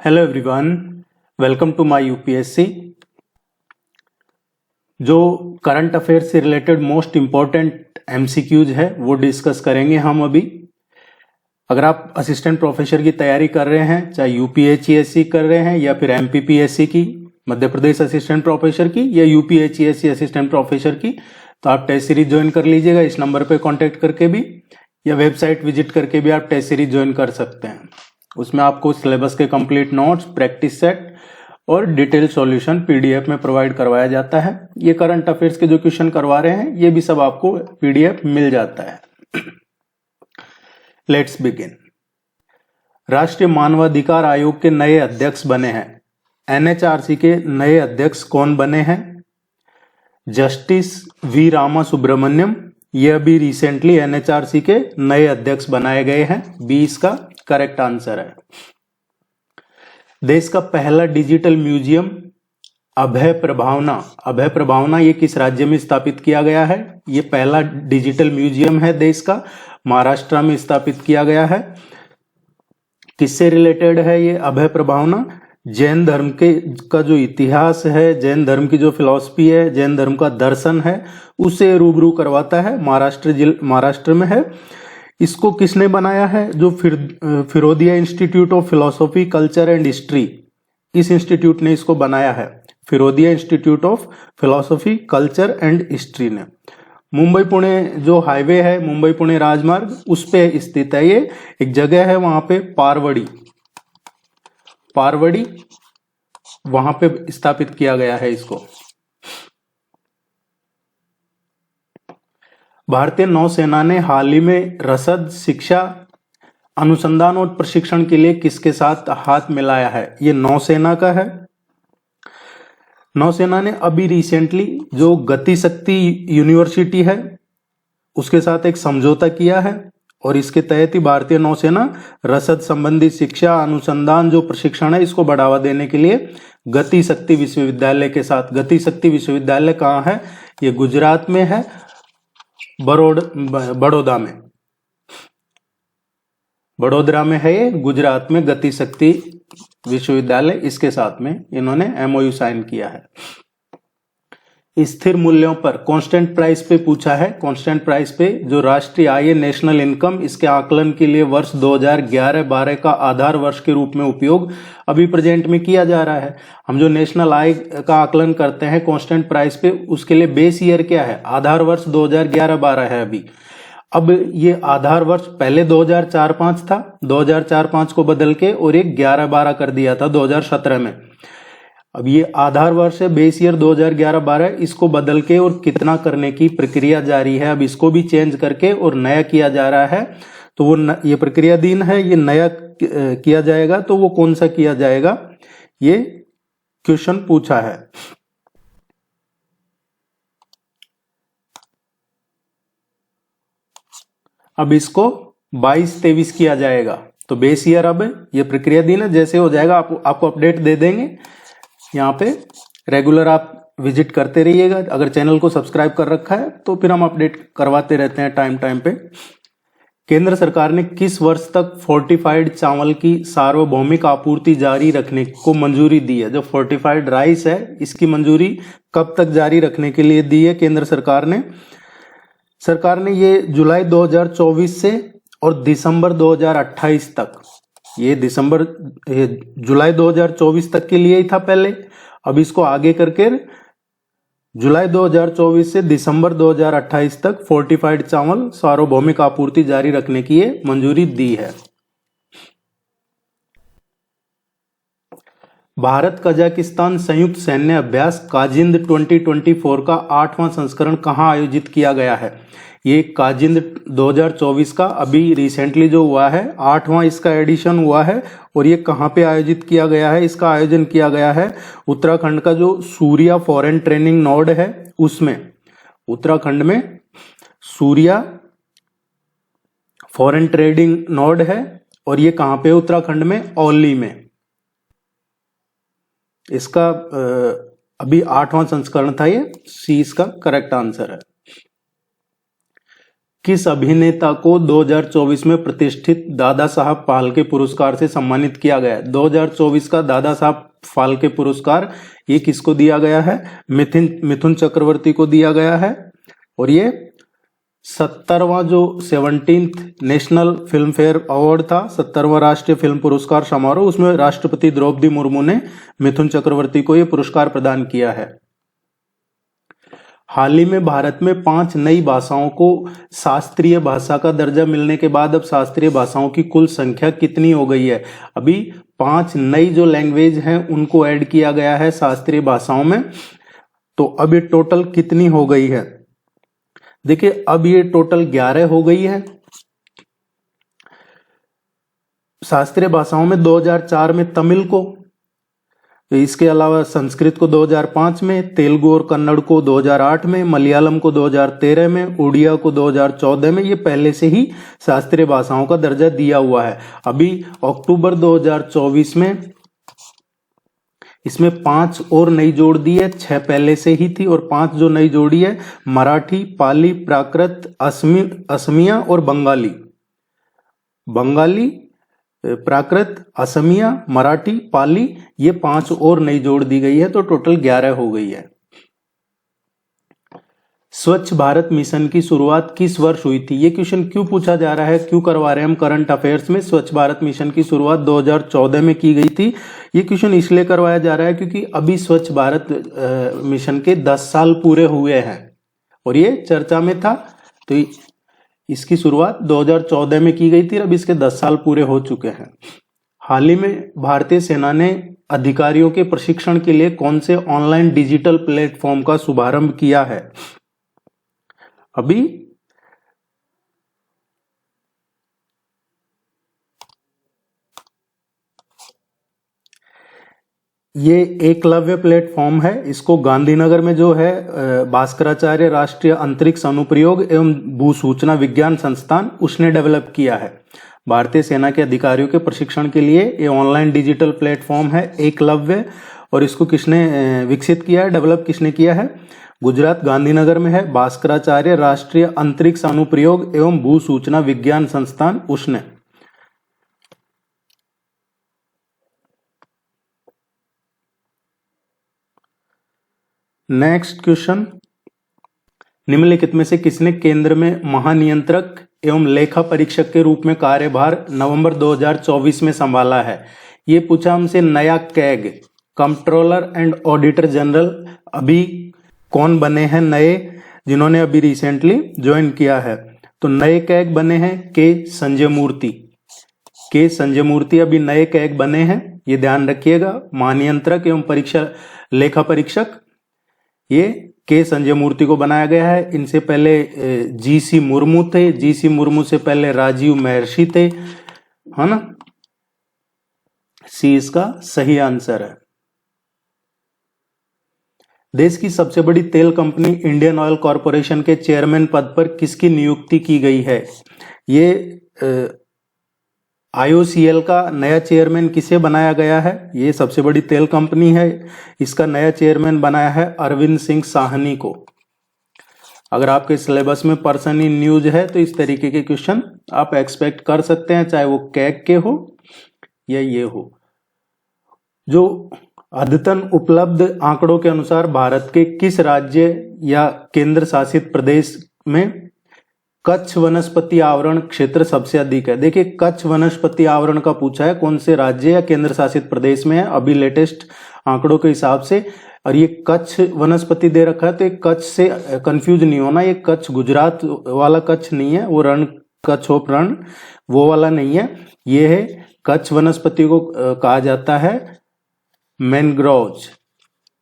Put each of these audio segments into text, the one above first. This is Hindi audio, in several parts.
Hello everyone, welcome to my UPSC. जो करंट अफेयर से रिलेटेड मोस्ट इम्पोर्टेंट एमसीक्यूज है वो डिस्कस करेंगे हम अभी। अगर आप असिस्टेंट प्रोफेसर की तैयारी कर रहे हैं, चाहे यूपीएचईएससी कर रहे हैं या फिर एमपीपीएससी की, मध्य प्रदेश असिस्टेंट प्रोफेसर की, या यूपीएचईएससी असिस्टेंट प्रोफेसर की, तो आप टेस्ट सीरीज ज्वाइन कर लीजिएगा इस नंबर पे कांटेक्ट करके भी, या वेबसाइट विजिट करके भी आप टेस्ट सीरीज ज्वाइन कर सकते हैं। उसमें आपको सिलेबस के कंप्लीट नोट्स, प्रैक्टिस सेट और डिटेल सॉल्यूशन पीडीएफ में प्रोवाइड करवाया जाता है। ये करंट अफेयर्स के जो क्वेश्चन करवा रहे हैं ये भी सब आपको पीडीएफ मिल जाता है। Let's begin. राष्ट्रीय मानवाधिकार आयोग के नए अध्यक्ष बने हैं। एनएचआरसी के नए अध्यक्ष कौन बने हैं? Justice V Rama Subramaniam. ये अभी रिसेंटली एनएचआरसी के नए अध्यक्ष बनाए गए हैं। बी इसका करेक्ट आंसर है। देश का पहला डिजिटल म्यूजियम अभय प्रभावना ये किस राज्य में स्थापित किया गया है? ये पहला डिजिटल म्यूजियम है देश का, महाराष्ट्र में स्थापित किया गया है। किससे रिलेटेड है ये अभय प्रभावना? जैन धर्म का जो इतिहास है, जैन धर्म की जो फिलॉसफी है, जैन धर्म का दर्शन है, उसे रूबरू करवाता है। महाराष्ट्र में है। इसको किसने बनाया है? जो Firodia institute of philosophy, culture and history, इस इंस्टीट्यूट ने इसको बनाया है। Firodia institute of philosophy, culture and history ने। मुंबई पुणे जो हाईवे है, मुंबई पुणे राजमार्ग, उस पे स्थित है। ये एक जगह है वहां पे, पारवड़ी, वहां पे स्थापित किया गया है इसको। भारतीय नौसेना ने हाल ही में रसद, शिक्षा, अनुसंधान और प्रशिक्षण के लिए किसके साथ हाथ मिलाया है? ये नौसेना का है। नौसेना ने अभी रिसेंटली जो गति शक्ति यूनिवर्सिटी है उसके साथ एक समझौता किया है, और इसके तहत ही भारतीय नौसेना रसद संबंधी शिक्षा, अनुसंधान, जो प्रशिक्षण है, इसको बढ़ावा देने के लिए गति शक्ति विश्वविद्यालय के साथ। गति शक्ति विश्वविद्यालय कहाँ है? ये गुजरात में है, बड़ोदरा में है ये, गुजरात में गति शक्ति विश्वविद्यालय, इसके साथ में इन्होंने एमओयू साइन किया है। स्थिर मूल्यों पर, कांस्टेंट प्राइस पे पूछा है। कांस्टेंट प्राइस पे जो राष्ट्रीय आय, नेशनल इनकम, इसके आकलन के लिए वर्ष 2011-12 का आधार वर्ष के रूप में उपयोग अभी प्रेजेंट में किया जा रहा है। हम जो नेशनल आय का आकलन करते हैं कांस्टेंट प्राइस पे, उसके लिए बेस ईयर क्या है? आधार वर्ष 2011-12 है अभी। अब ये आधार वर्ष पहले 2004-5 था, 2004-5 को बदल के और एक 11-12 कर दिया था 2017 में। अब ये आधार वर्ष है, बेस ईयर 2011-12, इसको बदल के और कितना करने की प्रक्रिया जारी है। अब इसको भी चेंज करके और नया किया जा रहा है। तो वो ये प्रक्रियाधीन है, ये नया किया जाएगा। तो वो कौन सा किया जाएगा, ये क्वेश्चन पूछा है। अब इसको 22-23 किया जाएगा। तो बेस ईयर अब ये प्रक्रियाधीन है, जैसे हो जाएगा आपको अपडेट दे देंगे। यहाँ पे रेगुलर आप विजिट करते रहिएगा। अगर चैनल को सब्सक्राइब कर रखा है तो फिर हम अपडेट करवाते रहते हैं टाइम पे। केंद्र सरकार ने किस वर्ष तक फोर्टिफाइड चावल की सार्वभौमिक आपूर्ति जारी रखने को मंजूरी दी है? जो फोर्टिफाइड राइस है, इसकी मंजूरी कब तक जारी रखने के लिए दी है केंद्र सरकार ने? सरकार ने ये जुलाई 2024 से और दिसंबर 2028 तक, ये जुलाई 2024 तक के लिए ही था पहले। अब इसको आगे करके जुलाई 2024 से दिसंबर 2028 तक फोर्टिफाइड चावल सार्वभौमिक आपूर्ति जारी रखने की ये मंजूरी दी है। भारत कजाकिस्तान संयुक्त सैन्य अभ्यास काजिंद 2024 का 8वां संस्करण कहां आयोजित किया गया है? ये काजिंद 2024 का अभी रिसेंटली जो हुआ है, 8वां इसका एडिशन हुआ है। और ये कहाँ पे आयोजित किया गया है? इसका आयोजन किया गया है उत्तराखंड का जो सूर्या फॉरेन ट्रेनिंग नोड है उसमें। उत्तराखंड में सूर्या फॉरेन ट्रेडिंग नोड है, और ये कहाँ पे? उत्तराखंड में, औली में। इसका अभी 8वां संस्करण था ये। सी इसका करेक्ट आंसर है। किस अभिनेता को 2024 में प्रतिष्ठित दादा साहब फाल्के पुरस्कार से सम्मानित किया गया है? 2024 का दादा साहब फाल्के पुरस्कार ये किसको दिया गया है? मिथुन चक्रवर्ती को दिया गया है। और ये 70वां जो 17th national film fair award था, 70वां राष्ट्रीय फिल्म पुरस्कार समारोह, उसमें राष्ट्रपति द्रौपदी मुर्मू ने मिथुन चक्रवर्ती को यह पुरस्कार प्रदान किया है। हाल ही में भारत में 5 नई भाषाओं को शास्त्रीय भाषा का दर्जा मिलने के बाद अब शास्त्रीय भाषाओं की कुल संख्या कितनी हो गई है? अभी 5 नई जो लैंग्वेज हैं उनको ऐड किया गया है शास्त्रीय भाषाओं में। तो अब ये टोटल कितनी हो गई है? देखिए अब ये टोटल 11 हो गई है। शास्त्रीय भाषाओं में 2004 में तमिल को, इसके अलावा संस्कृत को 2005 में, तेलुगु और कन्नड़ को 2008 में, मलयालम को 2013 में, उड़िया को 2014 में, ये पहले से ही शास्त्रीय भाषाओं का दर्जा दिया हुआ है। अभी अक्टूबर 2024 में इसमें 5 और नई जोड़ दी है, 6 पहले से ही थी और 5 जो नई जोड़ी है मराठी, पाली, प्राकृत, असमिया और बंगाली। प्राकृत, असमिया, मराठी, पाली, ये 5 और नई जोड़ दी गई है, तो टोटल 11 हो गई है। स्वच्छ भारत मिशन की शुरुआत किस वर्ष हुई थी? ये क्वेश्चन क्यों पूछा जा रहा है, क्यों करवा रहे हैं हम करंट अफेयर्स में? स्वच्छ भारत मिशन की शुरुआत 2014 में की गई थी। ये क्वेश्चन इसलिए करवाया जा रहा है क्योंकि अभी स्वच्छ भारत मिशन के 10 साल पूरे हुए हैं और ये चर्चा में था, तो इसकी शुरुआत 2014 में की गई थी। अब इसके 10 साल पूरे हो चुके हैं। हाल ही में भारतीय सेना ने अधिकारियों के प्रशिक्षण के लिए कौन से ऑनलाइन डिजिटल प्लेटफॉर्म का शुभारंभ किया है? अभी ये एकलव्य प्लेटफॉर्म है। इसको गांधीनगर में जो है भास्कराचार्य राष्ट्रीय अंतरिक्ष अनुप्रयोग एवं भू सूचना विज्ञान संस्थान, उसने डेवलप किया है। भारतीय सेना के अधिकारियों के प्रशिक्षण के लिए ये ऑनलाइन डिजिटल प्लेटफॉर्म है एकलव्य। और इसको किसने विकसित किया है, डेवलप किसने किया है? गुजरात गांधीनगर में है भास्कराचार्य राष्ट्रीय अंतरिक्ष अनुप्रयोग एवं भू सूचना विज्ञान संस्थान, उसने। नेक्स्ट क्वेश्चन, निम्नलिखित में से किसने केंद्र में महानियंत्रक एवं लेखा परीक्षक के रूप में कार्यभार नवंबर 2024 में संभाला है? ये पूछा हमसे। नया CAG, controller and auditor general, अभी कौन बने हैं नए, जिन्होंने अभी रिसेंटली ज्वाइन किया है? तो नए कैग बने हैं के संजय मूर्ति अभी नए कैग बने हैं, ये ध्यान रखिएगा। महानियंत्रक एवं लेखा परीक्षक ये के संजय मूर्ति को बनाया गया है। इनसे पहले जीसी मुर्मू थे, जीसी मुर्मू से पहले राजीव महर्षि थे, है ना? सी इसका सही आंसर है। देश की सबसे बड़ी तेल कंपनी इंडियन ऑयल कॉरपोरेशन के चेयरमैन पद पर किसकी नियुक्ति की गई है? ये IOCL का नया चेयरमैन किसे बनाया गया है? ये सबसे बड़ी तेल कंपनी है, इसका नया चेयरमैन बनाया है अरविंद सिंह साहनी को। अगर आपके सिलेबस में पर्सन इन न्यूज है तो इस तरीके के क्वेश्चन आप एक्सपेक्ट कर सकते हैं, चाहे वो कैग के हो या ये हो। जो अद्यतन उपलब्ध आंकड़ों के अनुसार भारत के किस राज्य या केंद्र शासित प्रदेश में कच्छ वनस्पति आवरण क्षेत्र सबसे अधिक है? देखिए कच्छ वनस्पति आवरण का पूछा है, कौन से राज्य या केंद्र शासित प्रदेश में है अभी लेटेस्ट आंकड़ों के हिसाब से। और ये कच्छ वनस्पति दे रखा है, तो ये कच्छ से कंफ्यूज नहीं होना, ये कच्छ गुजरात वाला कच्छ नहीं है, वो रण कच्छ ऑफ रण वो वाला नहीं है। ये है कच्छ वनस्पति को कहा जाता है मैंग्रोव्स।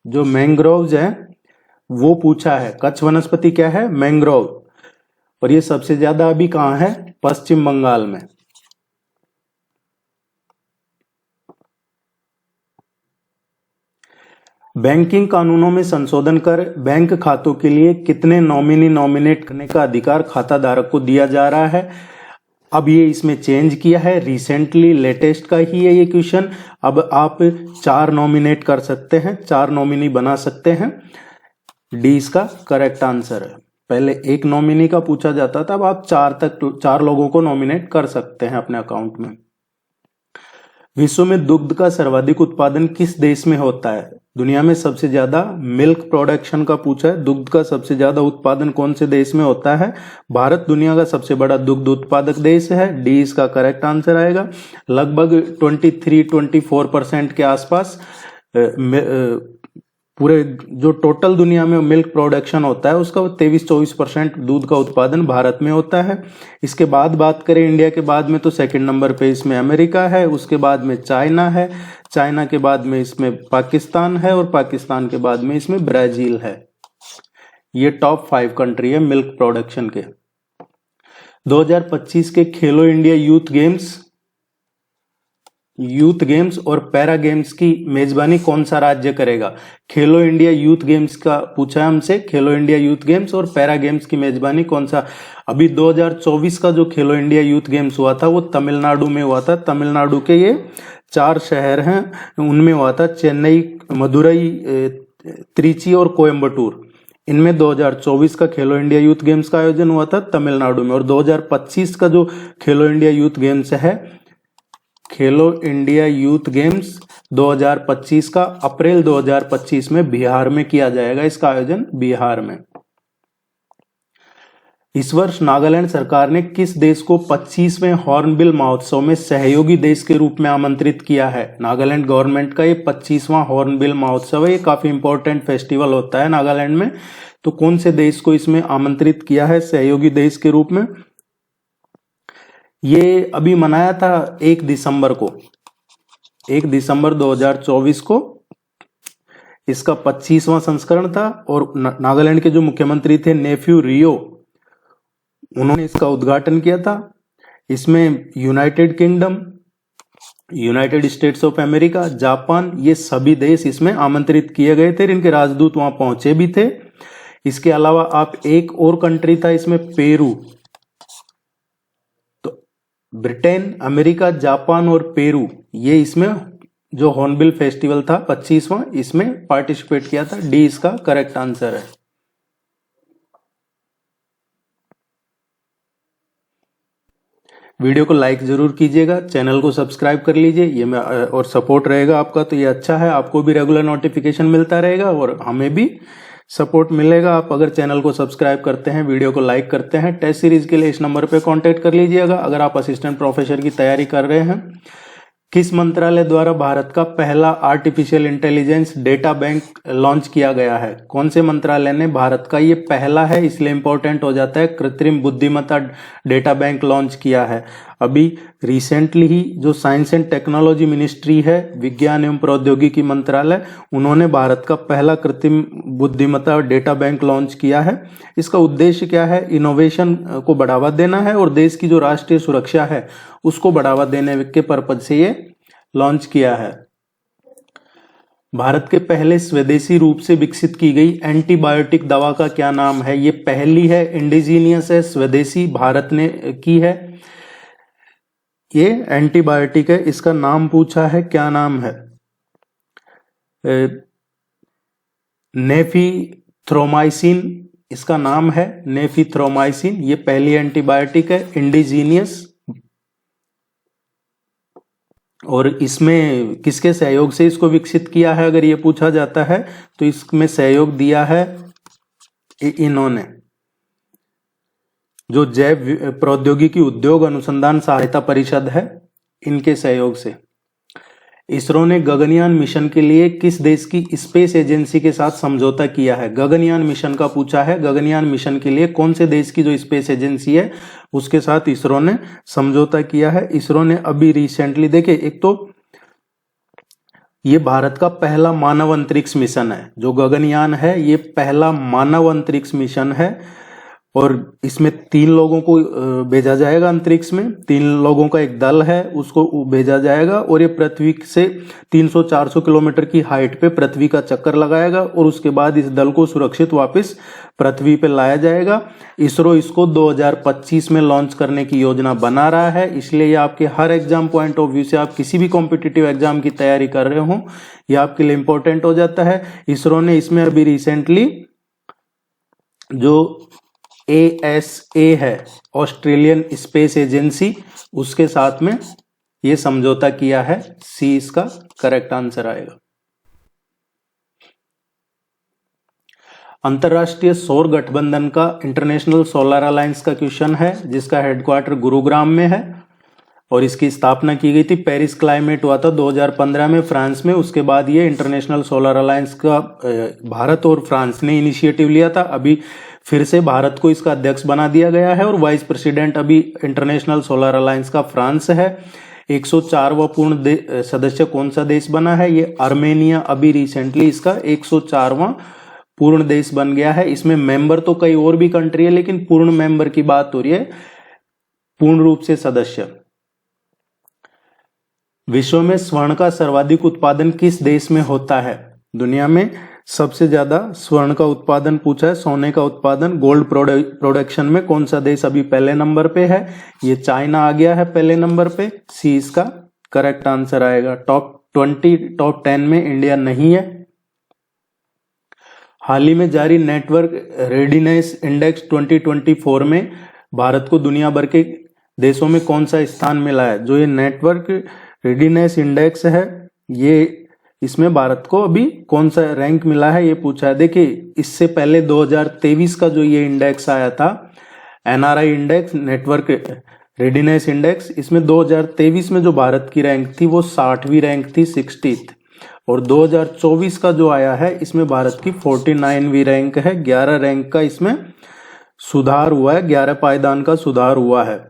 जो मैंग्रोव्स है वो पूछा है। कच्छ वनस्पति क्या है? मैंग्रोव। और ये सबसे ज्यादा अभी कहां है? पश्चिम बंगाल में। बैंकिंग कानूनों में संशोधन कर बैंक खातों के लिए कितने नॉमिनी नॉमिनेट करने का अधिकार खाता धारक को दिया जा रहा है? अब ये इसमें चेंज किया है, रिसेंटली लेटेस्ट का ही है ये क्वेश्चन। अब आप 4 नॉमिनेट कर सकते हैं, 4 नॉमिनी बना सकते हैं। डी इसका करेक्ट आंसर है। पहले एक नॉमिनी का पूछा जाता था, अब आप चार लोगों को नॉमिनेट कर सकते हैं अपने अकाउंट में। विश्व में दुग्ध का सर्वाधिक उत्पादन किस देश में होता है? दुनिया में सबसे ज्यादा मिल्क प्रोडक्शन का पूछा है, दुग्ध का सबसे ज्यादा उत्पादन कौन से देश में होता है? भारत दुनिया का सबसे बड़ा दुग्ध उत्पादक देश है, डी इसका करेक्ट आंसर आएगा। लगभग 23-24% के आसपास पूरे जो टोटल दुनिया में मिल्क प्रोडक्शन होता है उसका 23-24% दूध का उत्पादन भारत में होता है। इसके बाद बात करें इंडिया के बाद में, तो सेकंड नंबर पे इसमें अमेरिका है, उसके बाद में चाइना है, चाइना के बाद में इसमें पाकिस्तान है, और पाकिस्तान के बाद में इसमें ब्राजील है। ये टॉप 5 कंट्री है मिल्क प्रोडक्शन के। 2025 के खेलो इंडिया यूथ गेम्स और पैरा गेम्स की मेजबानी कौन सा राज्य करेगा? खेलो इंडिया यूथ गेम्स का पूछा है हमसे, खेलो इंडिया यूथ गेम्स और पैरा गेम्स की मेजबानी कौन सा? अभी 2024 का जो खेलो इंडिया यूथ गेम्स हुआ था वो तमिलनाडु में हुआ था। तमिलनाडु के ये 4 शहर हैं, उनमें हुआ था चेन्नई, मदुरई, त्रिची और कोयम्बटूर। इनमें 2024 का खेलो इंडिया यूथ गेम्स का आयोजन हुआ था तमिलनाडु में। और 2025 का जो खेलो इंडिया यूथ गेम्स है, खेलो इंडिया यूथ गेम्स 2025 का अप्रैल 2025 में बिहार में किया जाएगा, इसका आयोजन बिहार में। इस वर्ष नागालैंड सरकार ने किस देश को 25वें हॉर्नबिल महोत्सव में सहयोगी देश के रूप में आमंत्रित किया है? नागालैंड गवर्नमेंट का ये 25वां हॉर्नबिल महोत्सव है, ये काफी इंपॉर्टेंट फेस्टिवल होता है नागालैंड में। तो कौन से देश को इसमें आमंत्रित किया है सहयोगी देश के रूप में? ये अभी मनाया था 1 दिसंबर को, 1 दिसंबर 2024 को इसका 25वां संस्करण था। और नागालैंड के जो मुख्यमंत्री थे नेफ्यू रियो, उन्होंने इसका उद्घाटन किया था। इसमें United kingdom, United states of America, Japan, ये सभी देश इसमें आमंत्रित किए गए थे, इनके राजदूत वहां पहुंचे भी थे। इसके अलावा आप एक और कंट्री था इसमें, पेरू। ब्रिटेन, अमेरिका, जापान और पेरू, ये इसमें जो हॉर्नबिल फेस्टिवल था 25वां, इसमें पार्टिसिपेट किया था। डी इसका करेक्ट आंसर है। वीडियो को लाइक जरूर कीजिएगा, चैनल को सब्सक्राइब कर लीजिए, ये मैं और सपोर्ट रहेगा आपका तो ये अच्छा है, आपको भी रेगुलर नोटिफिकेशन मिलता रहेगा और हमें भी सपोर्ट मिलेगा। आप अगर चैनल को सब्सक्राइब करते हैं, वीडियो को लाइक करते हैं। टेस्ट सीरीज के लिए इस नंबर पे कांटेक्ट कर लीजिएगा अगर आप असिस्टेंट प्रोफेसर की तैयारी कर रहे हैं। किस मंत्रालय द्वारा भारत का पहला artificial intelligence data bank launch किया गया है? कौन से मंत्रालय ने भारत का ये पहला है इसलिए इंपॉर्टेंट हो जाता है, कृत्रिम बुद्धिमत्ता डेटा बैंक लॉन्च किया है? अभी रिसेंटली ही जो साइंस एंड टेक्नोलॉजी मिनिस्ट्री है, विज्ञान एवं प्रौद्योगिकी मंत्रालय, उन्होंने भारत का पहला कृत्रिम बुद्धिमत्ता डेटा बैंक लॉन्च किया है। इसका उद्देश्य क्या है? इनोवेशन को बढ़ावा देना है और देश की जो राष्ट्रीय सुरक्षा है उसको बढ़ावा देने के पर्पज से ये लॉन्च किया है। भारत के पहले स्वदेशी रूप से विकसित की गई एंटीबायोटिक दवा का क्या नाम है? ये पहली है, इंडिजीनियस है, स्वदेशी भारत ने की है। ये एंटीबायोटिक है, इसका नाम पूछा है, क्या नाम है? नेफिथ्रोमाइसिन इसका नाम है, नेफिथ्रोमाइसिन। ये पहली एंटीबायोटिक है, इंडिजीनियस। और इसमें किसके सहयोग से इसको विकसित किया है अगर ये पूछा जाता है तो इसमें सहयोग दिया है इन्होंने, जो जैव प्रौद्योगिकी उद्योग अनुसंधान सहायता परिषद है, इनके सहयोग से। इसरो ने गगनयान मिशन के लिए किस देश की स्पेस एजेंसी के साथ समझौता किया है? गगनयान मिशन का पूछा है, गगनयान मिशन के लिए कौन से देश की जो स्पेस एजेंसी है उसके साथ इसरो ने समझौता किया है? इसरो ने अभी रिसेंटली, देखिए, एक तो ये भारत का पहला मानव अंतरिक्ष मिशन है, जो गगनयान है ये पहला मानव अंतरिक्ष मिशन है और इसमें 3 लोगों को भेजा जाएगा अंतरिक्ष में। 3 लोगों का एक दल है, उसको भेजा जाएगा और ये पृथ्वी से 300-400 किलोमीटर की हाइट पे पृथ्वी का चक्कर लगाएगा और उसके बाद इस दल को सुरक्षित वापस पृथ्वी पे लाया जाएगा। इसरो इसको 2025 में लॉन्च करने की योजना बना रहा है, इसलिए ये आपके हर एग्जाम पॉइंट ऑफ व्यू से, आप किसी भी कॉम्पिटिटिव एग्जाम की तैयारी कर रहे हो, ये आपके लिए इंपॉर्टेंट हो जाता है। इसरो ने इसमें अभी रिसेंटली जो ASA है, ऑस्ट्रेलियन स्पेस एजेंसी, उसके साथ में ये समझौता किया है। सी इसका करेक्ट आंसर आएगा। अंतरराष्ट्रीय सौर गठबंधन का, इंटरनेशनल सोलर अलायंस का क्वेश्चन है, जिसका हेडक्वार्टर गुरुग्राम में है और इसकी स्थापना की गई थी। पेरिस क्लाइमेट हुआ था 2015 में फ्रांस में। उसके बाद ये इंटरनेशनल सोलर अलायंस का भारत और फ्रांस ने इनिशिएटिव लिया था। अभी फिर से भारत को इसका अध्यक्ष बना दिया गया है और वाइस प्रेसिडेंट अभी इंटरनेशनल सोलर अलायंस का फ्रांस है। 104वां पूर्ण सदस्य कौन सा देश बना है? ये आर्मेनिया अभी रिसेंटली इसका 104वां पूर्ण देश बन गया है। इसमें मेंबर तो कई और भी कंट्री है, लेकिन पूर्ण मेंबर की बात हो रही है, पूर्ण रूप से सदस्य। विश्व में स्वर्ण का सर्वाधिक उत्पादन किस देश में होता है? दुनिया में सबसे ज्यादा स्वर्ण का उत्पादन पूछा है, सोने का उत्पादन, गोल्ड प्रोडक्शन में कौन सा देश अभी पहले नंबर पे है? ये चाइना आ गया है पहले नंबर पे। सी इसका करेक्ट आंसर आएगा। टॉप 20 टॉप 10 में इंडिया नहीं है। हाल ही में जारी नेटवर्क रेडीनेस इंडेक्स 2024 में भारत को दुनिया भर के देशों में कौन सा स्थान मिला है? जो ये नेटवर्क रेडीनेस इंडेक्स है, ये इसमें भारत को अभी कौन सा रैंक मिला है ये पूछा है। देखिए, इससे पहले 2023 का जो ये इंडेक्स आया था, NRI index, network readiness index, इसमें 2023 में जो भारत की रैंक थी वो 60वीं रैंक थी, 60th। और 2024 का जो आया है, इसमें भारत की 49वीं रैंक है। 11 रैंक का इसमें सुधार हुआ है, 11 पायदान का सुधार हुआ है।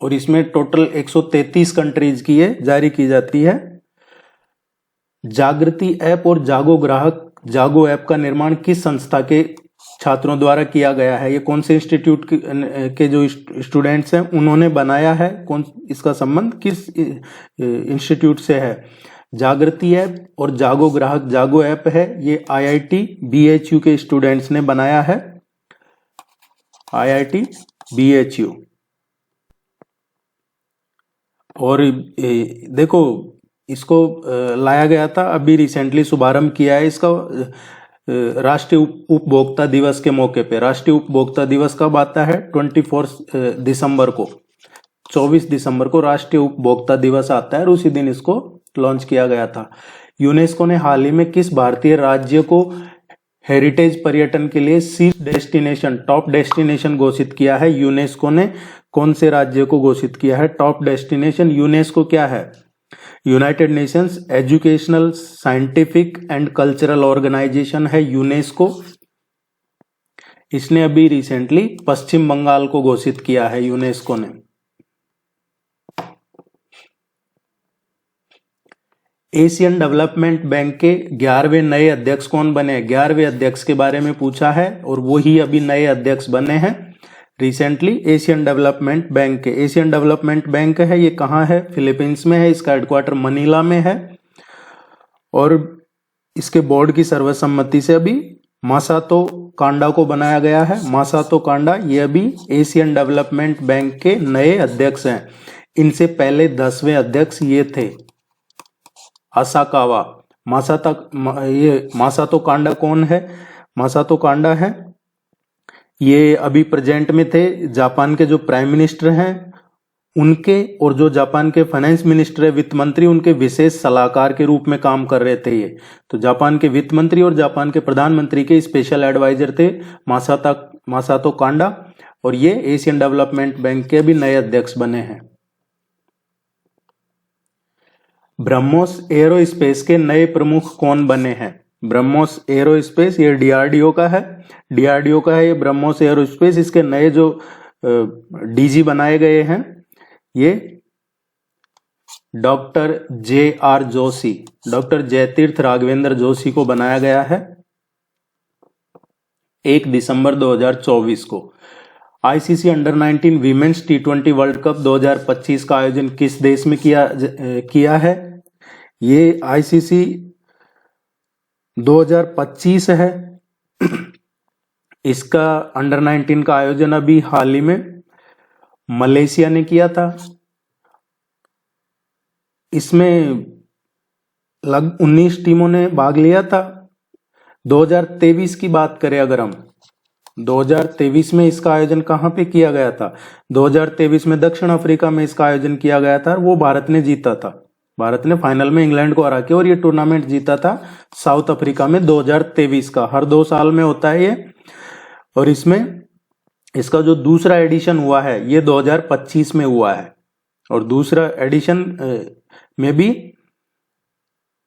और इसमें टोटल 133 कंट्रीज की ये जारी की जाती है। जागृति ऐप और जागो ऐप का निर्माण किस संस्था के छात्रों द्वारा किया गया है? ये कौन से इंस्टीट्यूट के जो स्टूडेंट्स हैं उन्होंने बनाया है? कौन, इसका संबंध किस इंस्टीट्यूट से है? जागृति ऐप और जागो ऐप है, ये IIT BHU के स्टूडेंट्स ने बनाया है। IIT BHU। और देखो, इसको लाया गया था, अभी रिसेंटली शुभारंभ किया है इसका राष्ट्रीय उपभोक्ता दिवस के मौके पे। राष्ट्रीय उपभोक्ता दिवस कब आता है? 24 दिसंबर को, 24 दिसंबर को राष्ट्रीय उपभोक्ता दिवस आता है और उसी दिन इसको लॉन्च किया गया था। यूनेस्को ने हाल ही में किस भारतीय राज्य को हेरिटेज पर्यटन के लिए शीर्ष डेस्टिनेशन, टॉप डेस्टिनेशन घोषित किया है? यूनेस्को ने कौन से राज्य को घोषित किया है टॉप डेस्टिनेशन? यूनेस्को क्या है? United Nations Educational, Scientific and Cultural Organization है यूनेस्को। इसने अभी रिसेंटली पश्चिम बंगाल को घोषित किया है यूनेस्को ने। एशियन डेवलपमेंट बैंक के 11वें नए अध्यक्ष कौन बने? 11वें अध्यक्ष के बारे में पूछा है और वो ही अभी नए अध्यक्ष बने हैं रिसेंटली एशियन डेवलपमेंट बैंक के। एशियन डेवलपमेंट बैंक है, ये कहाँ है? फिलीपींस में है। इसका हेडक्वार्टर मनीला में है और इसके बोर्ड की सर्वसम्मति से अभी मासातो कांडा को बनाया गया है। मासातो कांडा ये अभी एशियन डेवलपमेंट बैंक के नए अध्यक्ष हैं। इनसे पहले 10वें अध्यक्ष ये थे, असाकावा। मासातो कांडा कौन है? मासातो कांडा है, ये अभी प्रेजेंट में थे जापान के जो प्राइम मिनिस्टर हैं उनके, और जो जापान के फाइनेंस मिनिस्टर है, वित्त मंत्री, उनके विशेष सलाहकार के रूप में काम कर रहे थे ये। तो जापान के वित्त मंत्री और जापान के प्रधानमंत्री के स्पेशल एडवाइजर थे मासातो कांडा, और ये एशियन डेवलपमेंट बैंक के भी नए अध्यक्ष बने हैं। ब्रह्मोस एरोस्पेस के नए प्रमुख कौन बने हैं? ब्रह्मोस एरोस्पेस ये DRDO का है, DRDO का है ये ब्रह्मोस एरोस्पेस। इसके नए जो DG बनाए गए हैं ये doctor JR Joshi, doctor Jayatirtha Raghavendra Joshi को बनाया गया है 1 दिसंबर 2024 को। ICC under nineteen women's T20 world cup 2025 का आयोजन किस देश में किया है? ये ICC 2025 है। इसका अंडर-19 का आयोजन अभी हाल ही में मलेशिया ने किया था। इसमें लगभग 19 टीमों ने भाग लिया था। 2023 की बात करें अगर हम, 2023 में इसका आयोजन कहाँ पे किया गया था? 2023 में दक्षिण अफ्रीका में इसका आयोजन किया गया था और वो भारत ने जीता था। भारत ने फाइनल में इंग्लैंड को हरा के और ये टूर्नामेंट जीता था साउथ अफ्रीका में 2023 का। हर 2 साल में होता है ये। और इसमें इसका जो दूसरा एडिशन हुआ है ये 2025 में हुआ है। और दूसरा एडिशन में भी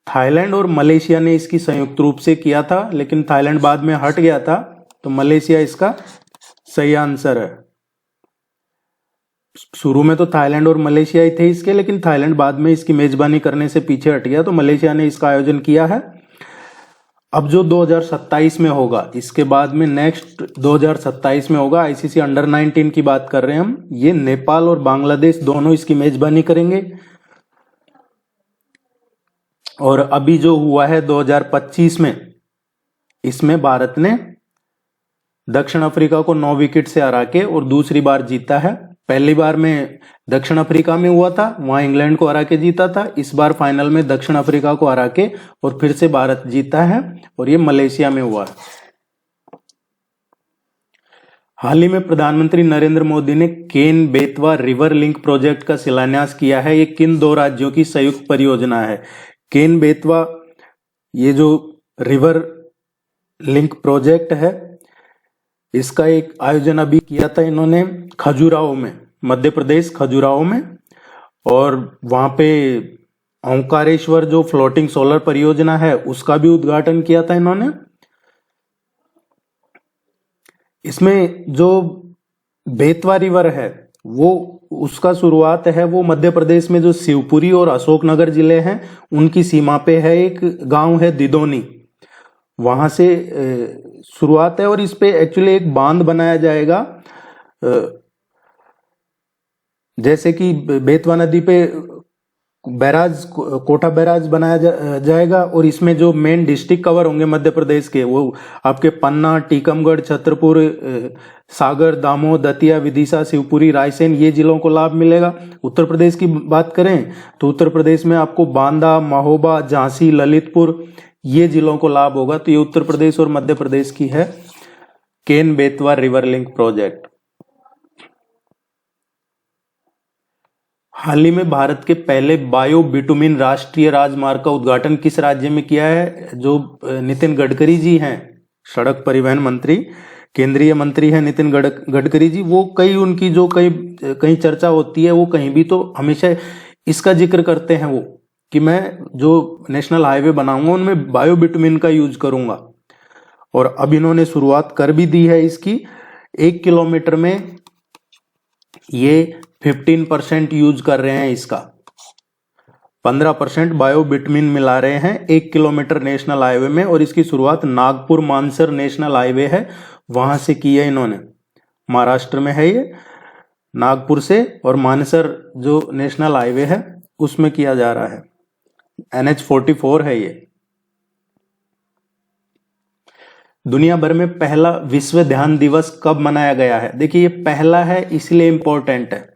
थाईलैंड और मलेशिया ने इसकी संयुक्त रूप से किया था, लेकिन थाईलैंड बाद में हट गया था, तो मलेशिया इसका सही आंसर है। शुरू में तो थाईलैंड और मलेशिया ही थे इसके, लेकिन थाईलैंड बाद में इसकी मेजबानी करने से पीछे हट गया, तो मलेशिया ने इसका आयोजन किया है। अब जो 2027 में होगा, इसके बाद में नेक्स्ट 2027 में होगा, आईसीसी अंडर 19 की बात कर रहे हैं हम। ये नेपाल और बांग्लादेश दोनों इसकी मेजबानी करेंगे। और अभी जो हुआ है 2025 में, इसमें भारत ने दक्षिण अफ्रीका को 9 विकेट से हरा के और दूसरी बार जीता है। पहली बार में दक्षिण अफ्रीका में हुआ था, वहां इंग्लैंड को हरा के जीता था। इस बार फाइनल में दक्षिण अफ्रीका को हरा के और फिर से भारत जीता है, और ये मलेशिया में हुआ है। हाल ही में प्रधानमंत्री नरेंद्र मोदी ने Ken Betwa river link project का शिलान्यास किया है। ये किन 2 राज्यों की संयुक्त परियोजना है? केन बेतवा, ये जो रिवर लिंक प्रोजेक्ट है, इसका एक आयोजन अभी किया था इन्होंने खजुराहो में, मध्य प्रदेश खजुराहो में। और वहां पे ओंकारेश्वर जो फ्लोटिंग सोलर परियोजना है उसका भी उद्घाटन किया था इन्होंने। इसमें जो बेतवा रिवर है वो, उसका शुरुआत है वो मध्य प्रदेश में जो शिवपुरी और अशोकनगर जिले हैं उनकी सीमा पे है। एक गांव है दिदोनी, वहां से शुरुआत है। और इस पे एक्चुअली एक बांध बनाया जाएगा, जैसे कि बेतवा नदी पे बैराज, कोटा बैराज बनाया जाएगा। और इसमें जो मेन डिस्ट्रिक्ट कवर होंगे मध्य प्रदेश के, वो आपके पन्ना, टीकमगढ़, छतरपुर, सागर, दामोह, दतिया, विदिशा, शिवपुरी, रायसेन, ये जिलों को लाभ मिलेगा। उत्तर प्रदेश की बात करें तो उत्तर प्रदेश में आपको बांदा, महोबा, झांसी, ललितपुर, ये जिलों को लाभ होगा। तो ये उत्तर प्रदेश और मध्य प्रदेश की है Ken Betwa river link project. हाल ही में भारत के पहले बायो बिटुमिन राष्ट्रीय राजमार्ग का उद्घाटन किस राज्य में किया है? जो नितिन गडकरी जी हैं, सड़क परिवहन मंत्री, केंद्रीय मंत्री हैं नितिन गडकरी जी, वो कई उनकी जो कहीं चर्चा होती है, वो कहीं भी तो हमेशा इसका जिक्र करते हैं वो, कि मैं जो नेशनल हाईवे बनाऊंगा उनमें बायो बिटुमिन का यूज करूंगा। और अब इन्होंने शुरुआत कर भी दी है इसकी। 1 किलोमीटर में ये 15% यूज कर रहे हैं इसका, 15% बायो बिटुमिन मिला रहे हैं 1 किलोमीटर नेशनल हाईवे में। और इसकी शुरुआत नागपुर मानसर नेशनल हाईवे है, वहां से की है इन्होंने। महाराष्ट्र में है ये, नागपुर से और मानसर जो नेशनल हाईवे है उसमें किया जा रहा है। NH44 है ये। दुनिया भर में पहला विश्व ध्यान दिवस कब मनाया गया है? देखिए, ये पहला है इसलिए इंपॉर्टेंट है।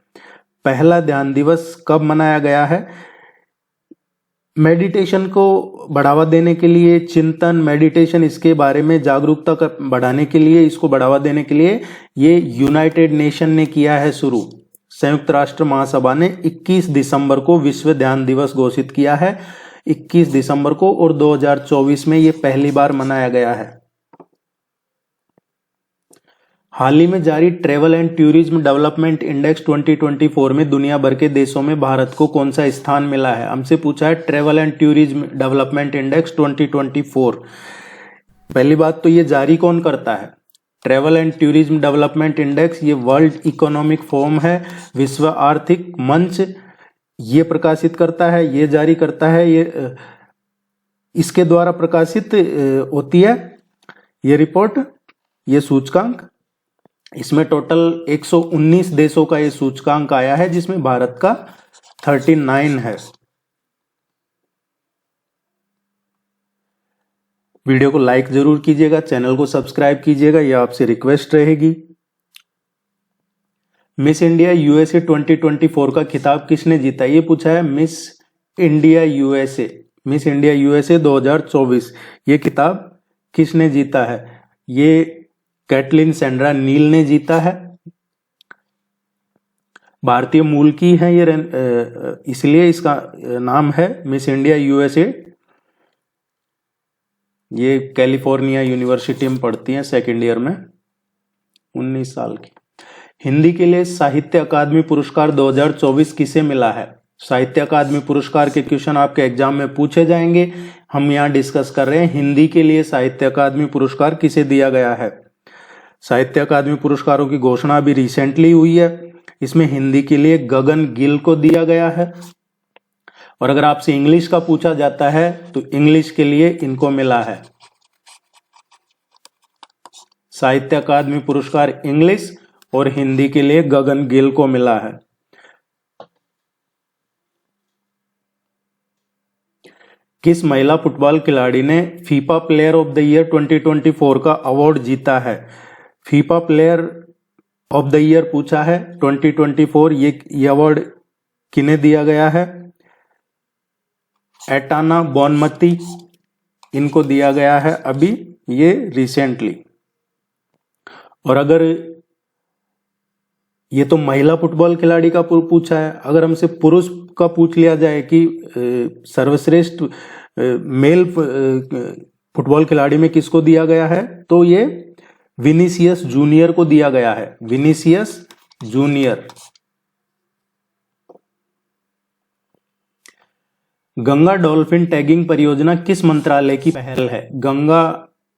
पहला ध्यान दिवस कब मनाया गया है? मेडिटेशन को बढ़ावा देने के लिए, चिंतन, मेडिटेशन, इसके बारे में जागरूकता बढ़ाने के लिए, इसको बढ़ावा देने के लिए ये यूनाइटेड नेशन ने किया है शुरू। संयुक्त राष्ट्र महासभा ने 21 दिसंबर को विश्व ध्यान दिवस घोषित किया है, 21 दिसंबर को। और 2024 में ये पहली बार मनाया गया है। हाल ही में जारी travel and tourism development index 2024 में दुनिया भर के देशों में भारत को कौन सा स्थान मिला है? हमसे पूछा है travel and tourism development index 2024। पहली बात तो ये जारी कौन करता है? Travel and tourism development index, ये वर्ल्ड इकोनॉमिक फोरम है, विश्व आर्थिक मंच, ये प्रकाशित करता है, ये जारी करता है। ये इसके द्वारा प्रकाशित होती है ये रिपोर्ट, ये सूचकांक। इसमें टोटल 119 देशों का ये सूचकांक आया है, जिसमें भारत का 39 है। वीडियो को लाइक जरूर कीजिएगा, चैनल को सब्सक्राइब कीजिएगा, यह आपसे रिक्वेस्ट रहेगी। मिस इंडिया यूएसए 2024 का खिताब किसने जीता? ये पूछा है miss India USA. Miss India USA 2024, ये किताब किसने जीता है? ये कैटलिन सैंड्रा नील ने जीता है। भारतीय मूल की है ये, इसलिए इसका नाम है मिस इंडिया यूएसए। ये कैलिफोर्निया यूनिवर्सिटी में पढ़ती हैं, सेकेंड ईयर में, 19 साल की। हिंदी के लिए साहित्य अकादमी पुरस्कार 2024 किसे मिला है? साहित्य अकादमी पुरस्कार के क्वेश्चन आपके एग्जाम में पूछे जाएंगे, हम यहाँ डिस्कस कर रहे हैं हिंदी के लिए साहित्य अकादमी पुरस्कार किसे दिया गया है। साहित्य अकादमी पुरस्कारों की घोषणा अभी रिसेंटली हुई है। इसमें हिंदी के लिए गगन गिल को दिया गया है। और अगर आपसे इंग्लिश का पूछा जाता है तो इंग्लिश के लिए इनको मिला है साहित्य अकादमी पुरस्कार इंग्लिश, और हिंदी के लिए गगन गिल को मिला है। किस महिला फुटबॉल खिलाड़ी ने FIFA player of the year 2024 का अवार्ड जीता है? FIFA player of the year पूछा है 2024, ये अवार्ड किन्हें दिया गया है? एटाना बोनमती, इनको दिया गया है अभी ये रिसेंटली। और अगर ये तो महिला फुटबॉल खिलाड़ी का पूछा है, अगर हमसे पुरुष का पूछ लिया जाए कि सर्वश्रेष्ठ मेल फुटबॉल खिलाड़ी में किसको दिया गया है, तो ये विनीसियस जूनियर को दिया गया है, Vinicius junior. Ganga dolphin tagging परियोजना किस मंत्रालय की पहल है?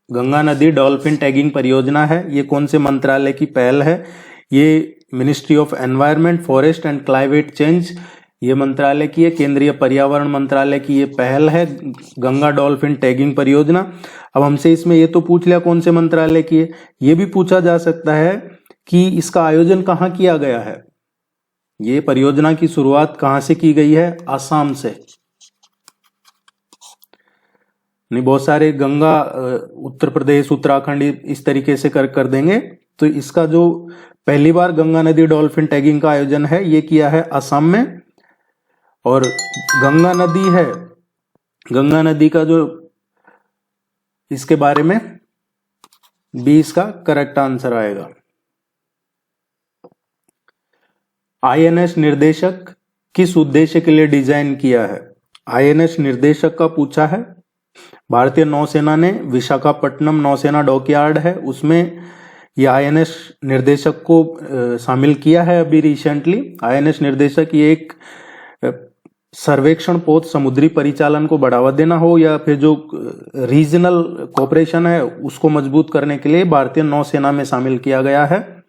गंगा नदी डॉल्फिन टैगिंग परियोजना है, ये कौन से मंत्रालय की पहल है? ये ministry of environment, forest and climate change, ये मंत्रालय की है, केंद्रीय पर्यावरण मंत्रालय की ये पहल है, गंगा डॉल्फिन टैगिंग परियोजना। अब हमसे इसमें ये तो पूछ लिया कौन से मंत्रालय की है, ये भी पूछा जा सकता है कि इसका आयोजन कहाँ किया गया है। ये परियोजना की शुरुआत कहाँ से की गई है? आसाम से। नहीं, बहुत सारे गंगा उत्तर प्रदेश, उत्तराखंड इस तरीके से कर देंगे। तो इसका जो पहली बार गंगा नदी डॉल्फिन टैगिंग का आयोजन है ये किया है असम में। और गंगा नदी है, गंगा नदी का जो इसके बारे में 20 का करेक्ट आंसर आएगा। आईएनएस निर्देशक किस उद्देश्य के लिए डिजाइन किया है? आईएनएस निर्देशक का पूछा है। भारतीय नौसेना ने विशाखापट्टनम नौसेना डॉकयार्ड है, उसमें ये आईएनएस निर्देशक को शामिल किया है अभी रिसेंटली। आईएनएस निर्देशक ये एक सर्वेक्षण पोत समुद्री परिचालन को बढ़ावा देना हो या फिर जो रीजनल कोऑपरेशन है उसको मजबूत करने के लिए भारतीय नौसेना में शामिल किया गया है।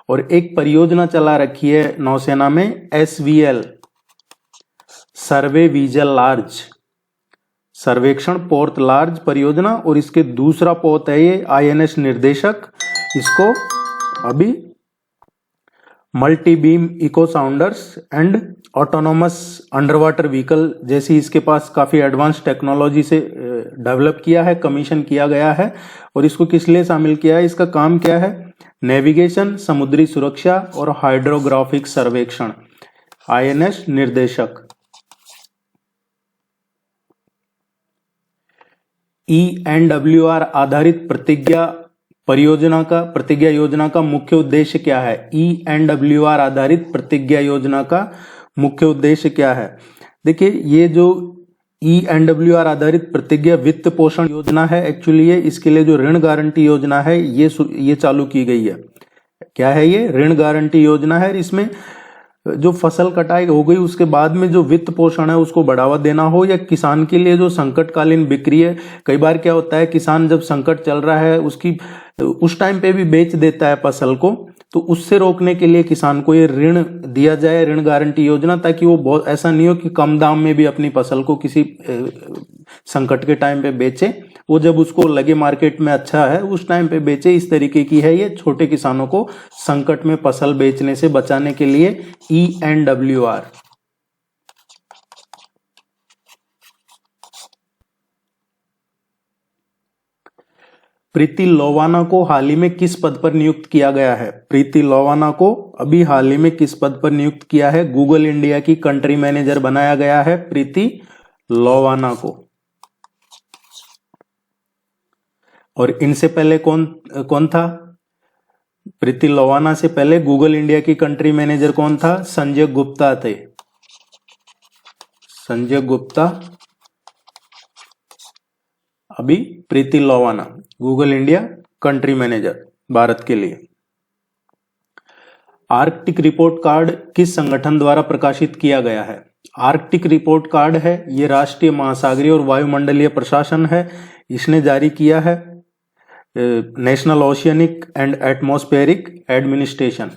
और एक परियोजना चला रखी है नौसेना में, एसवीएल, सर्वे विजल लार्ज, सर्वेक्षण पोर्ट लार्ज परियोजना। और इसके दूसरा पोत है ये आईएनएस निर्देशक, इसको अभी multi beam echo sounders and autonomous under water vehicle जैसी इसके पास काफी एडवांस टेक्नोलॉजी से डेवलप किया है, कमीशन किया गया है। और इसको किस लिए शामिल किया है? इसका काम क्या है? नेविगेशन, समुद्री सुरक्षा और हाइड्रोग्राफिक सर्वेक्षण। आईएनएस निर्देशक। ENWR आधारित प्रतिज्ञा योजना का मुख्य उद्देश्य क्या है? ENWR आधारित प्रतिज्ञा योजना का मुख्य उद्देश्य क्या है? देखिए, ये जो ENWR आधारित प्रतिज्ञा वित्त पोषण योजना है, एक्चुअली ये इसके लिए जो ऋण गारंटी योजना है ये चालू की गई है। क्या है ये? ऋण गारंटी योजना है। इसमें जो फसल कटाई हो गई उसके बाद में जो वित्त पोषण है उसको बढ़ावा देना हो, या किसान के लिए जो संकटकालीन बिक्री है। कई बार क्या होता है, किसान जब संकट चल रहा है उस टाइम पे भी बेच देता है फसल को, तो उससे रोकने के लिए किसान को ये ऋण दिया जाए, ऋण गारंटी योजना, ताकि वो बहुत ऐसा नहीं हो कि कम दाम में भी अपनी फसल को किसी संकट के टाइम पे बेचे, वो जब उसको लगे मार्केट में अच्छा है उस टाइम पे बेचे। इस तरीके की है ये, छोटे किसानों को संकट में फसल बेचने से बचाने के लिए ENWR। प्रीति लोवाना को हाल ही में किस पद पर नियुक्त किया गया है? प्रीति लोवाना को अभी हाल ही में किस पद पर नियुक्त किया है? गूगल इंडिया की कंट्री मैनेजर बनाया गया है प्रीति लोवाना को। और इनसे पहले कौन कौन था? प्रीति लोवाना से पहले गूगल इंडिया की कंट्री मैनेजर कौन था? संजय गुप्ता थे। संजय गुप्ता, अभी Preeti Lobana Google India country manager Bharat के लिए। आर्कटिक रिपोर्ट कार्ड किस संगठन द्वारा प्रकाशित किया गया है? आर्कटिक रिपोर्ट कार्ड है, ये राष्ट्रीय महासागरीय और वायुमंडलीय प्रशासन है, इसने जारी किया है। National Oceanic and Atmospheric Administration.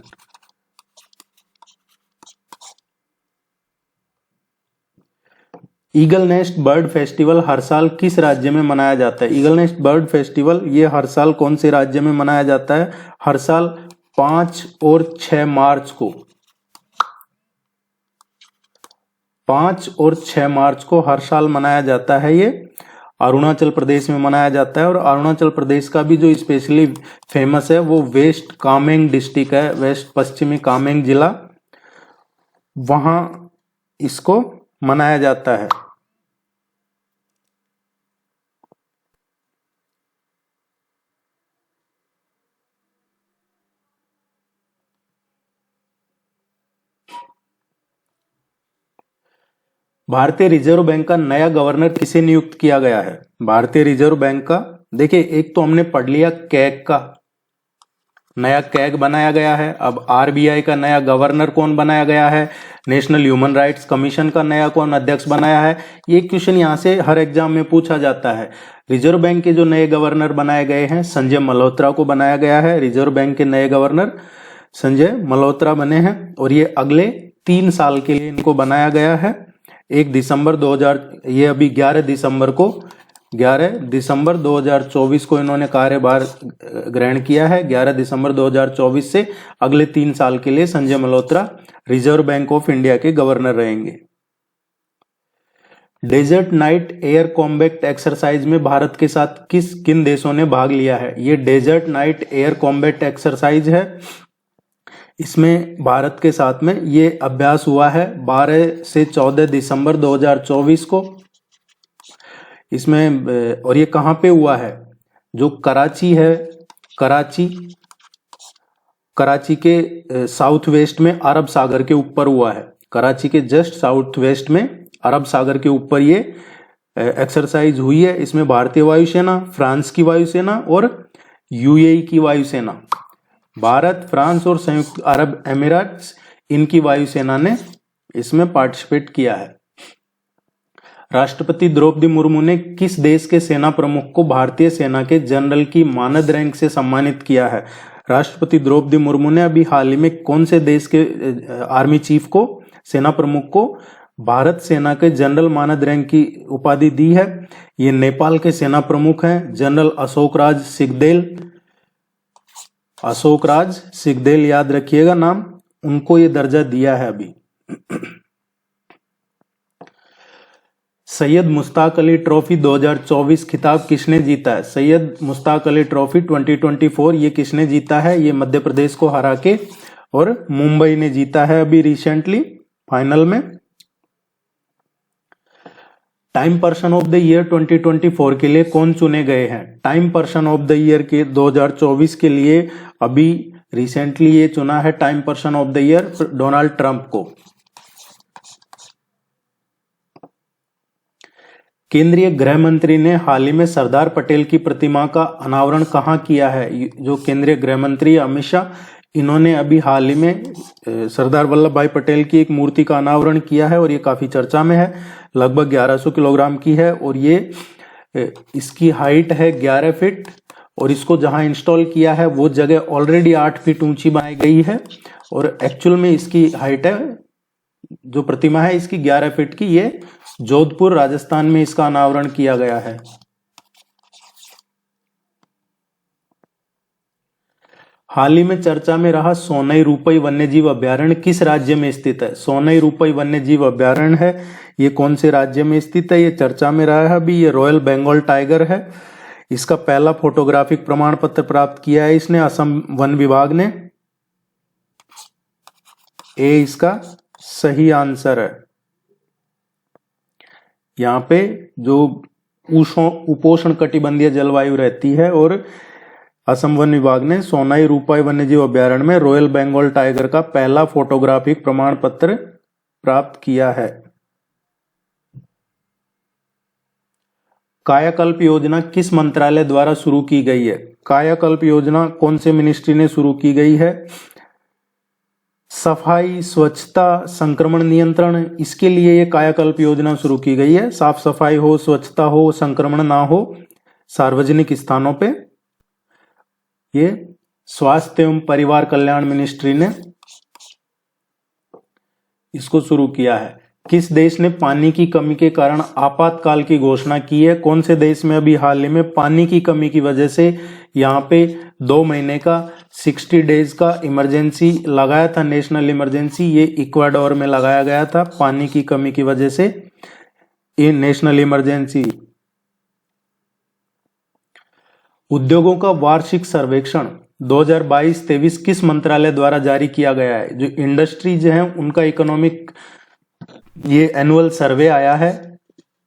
Eagle Nest bird festival हर साल किस राज्य में मनाया जाता है? ईगल नेस्ट बर्ड फेस्टिवल ये हर साल कौन से राज्य में मनाया जाता है? हर साल 5 और 6 मार्च को, 5 और 6 मार्च को हर साल मनाया जाता है। ये अरुणाचल प्रदेश में मनाया जाता है और अरुणाचल प्रदेश का भी जो स्पेशली फेमस है वो वेस्ट कामेंग डिस्ट्रिक्ट है, वेस्ट पश्चिमी कामेंग जिला, वहां इसको मनाया जाता है। भारतीय रिजर्व बैंक का नया गवर्नर किसे नियुक्त किया गया है? भारतीय रिजर्व बैंक का, देखिए एक तो हमने पढ़ लिया कैग का, नया कैग बनाया गया है। अब आरबीआई का नया गवर्नर कौन बनाया गया है? नेशनल ह्यूमन राइट्स कमीशन का नया कौन अध्यक्ष बनाया है? ये क्वेश्चन यहाँ से हर एग्जाम में पूछा जाता है। रिजर्व बैंक के जो नए गवर्नर बनाए गए हैं, संजय मल्होत्रा को बनाया गया है। रिजर्व बैंक के नए गवर्नर संजय मल्होत्रा बने हैं और ये अगले 3 साल के लिए इनको बनाया गया है। 1 दिसंबर 2000, ये अभी 11 दिसंबर 2024 को इन्होंने कार्यभार ग्रहण किया है। 11 दिसंबर 2024 से अगले 3 साल के लिए Sanjay Malhotra Reserve Bank of India के गवर्नर रहेंगे। Desert knight air combat exercise में भारत के साथ किन देशों ने भाग लिया है? ये desert knight air combat exercise है, इसमें भारत के साथ में ये अभ्यास हुआ है 12 से 14 दिसंबर 2024 को इसमें। और ये कहाँ पे हुआ है? जो कराची है, कराची के साउथ वेस्ट में अरब सागर के ऊपर हुआ है। कराची के जस्ट साउथ वेस्ट में अरब सागर के ऊपर ये एक्सरसाइज हुई है। इसमें भारतीय वायुसेना, फ्रांस की वायुसेना और यूएई की वायुसेना, भारत, फ्रांस और संयुक्त अरब अमीरात, इनकी वायुसेना ने इसमें पार्टिसिपेट किया है। राष्ट्रपति द्रौपदी मुर्मू ने किस देश के सेना प्रमुख को भारतीय सेना के जनरल की मानद रैंक से सम्मानित किया है? राष्ट्रपति द्रौपदी मुर्मू ने अभी हाल ही में कौन से देश के आर्मी चीफ को, सेना प्रमुख को भारत सेना के जनरल मानद रैंक की उपाधि दी है? ये नेपाल के सेना प्रमुख हैं, जनरल अशोकराज सिगदेल, याद रखिएगा नाम, उनको ये दर्जा दिया है अभी। सैयद मुश्ताक अली ट्रॉफी 2024 खिताब किसने जीता है? सैयद मुश्ताक अली ट्रॉफी 2024 ये किसने जीता है? ये मध्य प्रदेश को हरा के और मुंबई ने जीता है अभी रिसेंटली फाइनल में। Time person of the year 2024 के लिए कौन चुने गए हैं? Time person of the year के 2024 के लिए अभी रिसेंटली ये चुना है time person of the year Donald Trump को। केंद्रीय गृह मंत्री ने हाल ही में सरदार पटेल की प्रतिमा का अनावरण कहाँ किया है? जो केंद्रीय गृह मंत्री अमित शाह, इन्होंने अभी हाल ही में सरदार वल्लभ भाई पटेल की एक मूर्ति का अनावरण किया है और ये काफी चर्चा में है। लगभग 1100 किलोग्राम की है और ये इसकी हाइट है 11 फीट और इसको जहां इंस्टॉल किया है वो जगह ऑलरेडी 8 फीट ऊंची बनाई गई है और एक्चुअल में इसकी हाइट है, जो प्रतिमा है इसकी 11 फीट की। ये जोधपुर राजस्थान में इसका अनावरण किया गया है। हाल ही में चर्चा में रहा सोनई रूपई वन्यजीव अभ्यारण्य किस राज्य में स्थित है? सोनई रूपई वन्यजीव अभ्यारण्य है, ये कौन से राज्य में स्थित है? ये चर्चा में रहा है अभी। ये रॉयल बंगाल टाइगर है। इसका पहला फोटोग्राफिक प्रमाण पत्र प्राप्त किया है इसने असम वन विभाग ने। ए इसका सही आंसर है। यहाँ पे जो उपोष्ण कटिबंधीय जलवायु रहती है। और असम वन विभाग ने सोनाई रूपाई वन्यजीव अभ्यारण्य में रॉयल बंगाल टाइगर का पहला फोटोग्राफिक प्रमाण पत्र प्राप्त किया है। कायाकल्प योजना किस मंत्रालय द्वारा शुरू की गई है? कायाकल्प योजना कौन से मिनिस्ट्री ने शुरू की गई है? सफाई, स्वच्छता, संक्रमण नियंत्रण, इसके लिए ये कायाकल्प योजना शुरू की गई है। साफ सफाई हो, स्वच्छता हो, संक्रमण ना हो सार्वजनिक स्थानों पे। ये स्वास्थ्य एवं परिवार कल्याण मिनिस्ट्री ने इसको शुरू किया है। किस देश ने पानी की कमी के कारण आपातकाल की घोषणा की है? कौन से देश में अभी हाल ही में पानी की कमी की वजह से यहाँ पे 2 महीने का 60 डेज का इमरजेंसी लगाया था, नेशनल इमरजेंसी। ये इक्वाडोर में लगाया गया था पानी की कमी की वजह से ये नेशनल इमरजेंसी। उद्योगों का वार्षिक सर्वेक्षण 2022-23 किस मंत्रालय द्वारा जारी किया गया है? जो इंडस्ट्रीज हैं उनका इकोनॉमिक ये एनुअल सर्वे आया है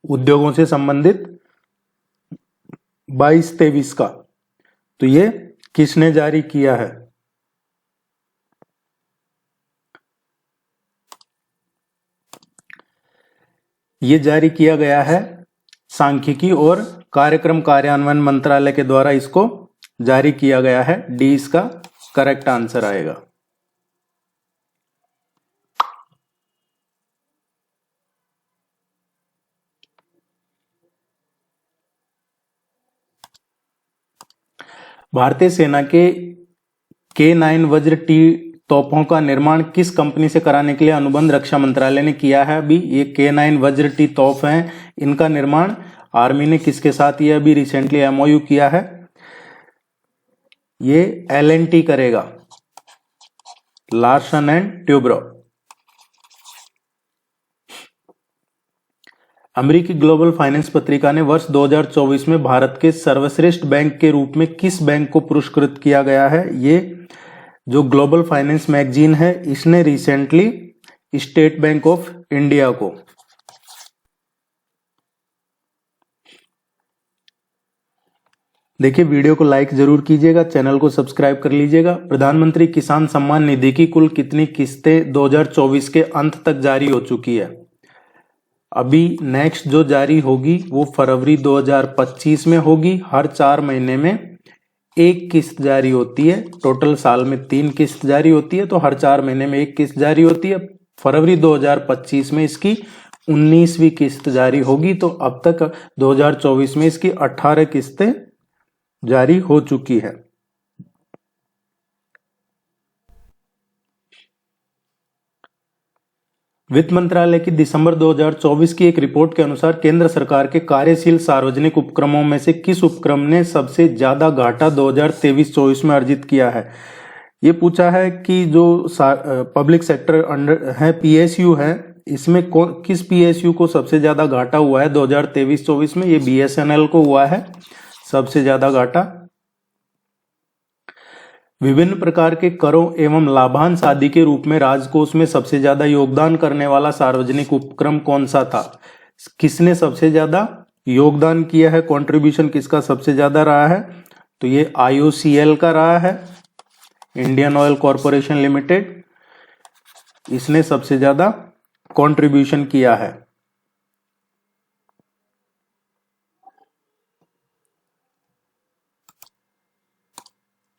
उद्योगों से संबंधित 22-23 का। तो ये किसने जारी किया है? ये जारी किया गया है सांख्यिकी और कार्यक्रम कार्यान्वयन मंत्रालय के द्वारा इसको जारी किया गया है। डी इसका करेक्ट आंसर आएगा। भारतीय सेना के K9 वज्र टी तोपों का निर्माण किस कंपनी से कराने के लिए अनुबंध रक्षा मंत्रालय ने किया है? अभी ये K9 वज्र टी तोप हैं, इनका निर्माण आर्मी ने किसके साथ ये अभी रिसेंटली MOU किया है? ये L&T करेगा, लार्सन एंड ट्यूब्रो। अमेरिकी ग्लोबल फाइनेंस पत्रिका ने वर्ष 2024 में भारत के सर्वश्रेष्ठ बैंक के रूप में किस बैंक को पुरस्कृत किया गया है? ये जो ग्लोबल फाइनेंस मैगजीन है इसने recently state bank of India को। देखिए वीडियो को लाइक जरूर कीजिएगा, चैनल को सब्सक्राइब कर लीजिएगा। प्रधानमंत्री किसान सम्मान निधि की कुल कितनी किस्तें 2024 के अंत तक जारी हो चुकी है? अभी नेक्स्ट जो जारी होगी वो फरवरी 2025 में होगी। हर 4 महीने में 1 किस्त जारी होती है। टोटल साल में 3 किस्त जारी होती है, तो हर 4 महीने में 1 किस्त जारी होती है। फरवरी 2025 में इसकी 19वीं किस्त जारी होगी। तो अब तक 2024 में इसकी 18 किस्तें जारी हो चुकी है। वित्त मंत्रालय की दिसंबर 2024 की एक रिपोर्ट के अनुसार केंद्र सरकार के कार्यशील सार्वजनिक उपक्रमों में से किस उपक्रम ने सबसे ज्यादा घाटा 2023-24 में अर्जित किया है? ये पूछा है कि जो पब्लिक सेक्टर अंडर है PSU है, इसमें किस PSU को सबसे ज्यादा घाटा हुआ है 2023-24 में? ये BSNL को हुआ है सबसे ज्यादा घाटा। विभिन्न प्रकार के करों एवं लाभांश आदि के रूप में राजकोष में सबसे ज्यादा योगदान करने वाला सार्वजनिक उपक्रम कौन सा था? किसने सबसे ज्यादा योगदान किया है? कंट्रीब्यूशन किसका सबसे ज्यादा रहा है? तो ये IOCL का रहा है, इंडियन ऑयल कॉरपोरेशन लिमिटेड। इसने सबसे ज्यादा कंट्रीब्यूशन किया है।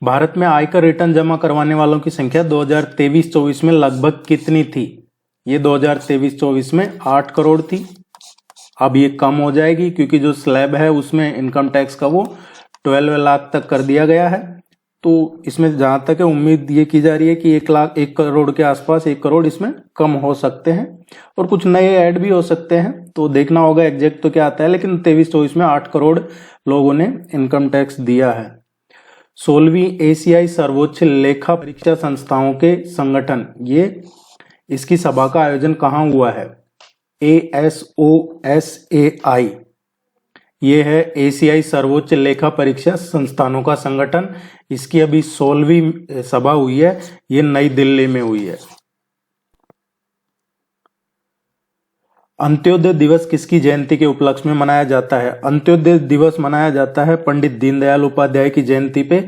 भारत में आयकर रिटर्न जमा करवाने वालों की संख्या 2023-24 में लगभग कितनी थी? ये 2023-24 में 8 करोड़ थी। अब ये कम हो जाएगी क्योंकि जो स्लैब है उसमें इनकम टैक्स का वो 12 लाख तक कर दिया गया है। तो इसमें जहां तक है उम्मीद ये की जा रही है कि 1 करोड़ के आसपास 1 करोड़ इसमें कम हो सकते हैं और कुछ नए ऐड भी हो सकते हैं। तो देखना होगा एग्जैक्ट तो क्या आता है, लेकिन 23-24 में 8 करोड़ लोगों ने इनकम टैक्स दिया है। 16वीं एशियाई सर्वोच्च लेखा परीक्षा संस्थाओं के संगठन, ये इसकी सभा का आयोजन कहाँ हुआ है? ASOSAI, ये है एशियाई सर्वोच्च लेखा परीक्षा संस्थानों का संगठन। इसकी अभी 16वीं सभा हुई है, ये नई दिल्ली में हुई है। अंत्योदय दिवस किसकी जयंती के उपलक्ष्य में मनाया जाता है? अंत्योदय दिवस मनाया जाता है पंडित दीनदयाल उपाध्याय की जयंती पे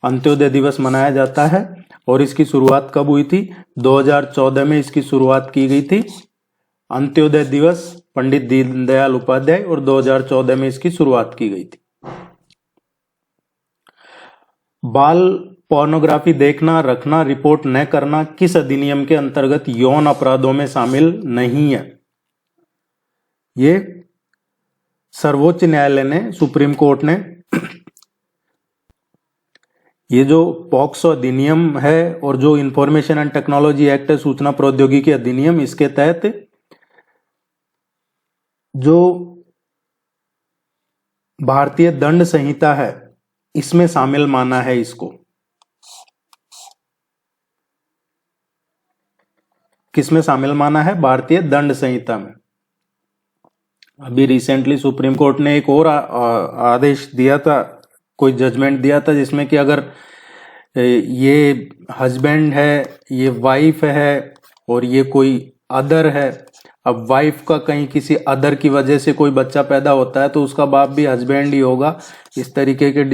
अंत्योदय दिवस मनाया जाता है। और इसकी शुरुआत कब हुई थी? 2014 में इसकी शुरुआत की गई थी। अंत्योदय दिवस पंडित दीनदयाल उपाध्याय, और 2014 में इसकी शुरुआत की गई थी। बाल पोर्नोग्राफी देखना, रखना, रिपोर्ट न करना किस अधिनियम के अंतर्गत यौन अपराधों में शामिल नहीं है? ये सर्वोच्च न्यायालय ने, सुप्रीम कोर्ट ने, ये जो पॉक्सो अधिनियम है और जो इंफॉर्मेशन एंड टेक्नोलॉजी एक्ट है, सूचना प्रौद्योगिकी अधिनियम, इसके तहत जो भारतीय दंड संहिता है इसमें शामिल माना है इसको। किसमें शामिल माना है? भारतीय दंड संहिता में। अभी रिसेंटली सुप्रीम कोर्ट ने एक और आदेश दिया था, कोई जजमेंट दिया था, जिसमें कि अगर ये हस्बैंड है, ये वाइफ है और ये कोई अदर है, अब वाइफ का कहीं किसी अदर की वजह से कोई बच्चा पैदा होता है तो उसका बाप भी हस्बैंड ही होगा। इस तरीके के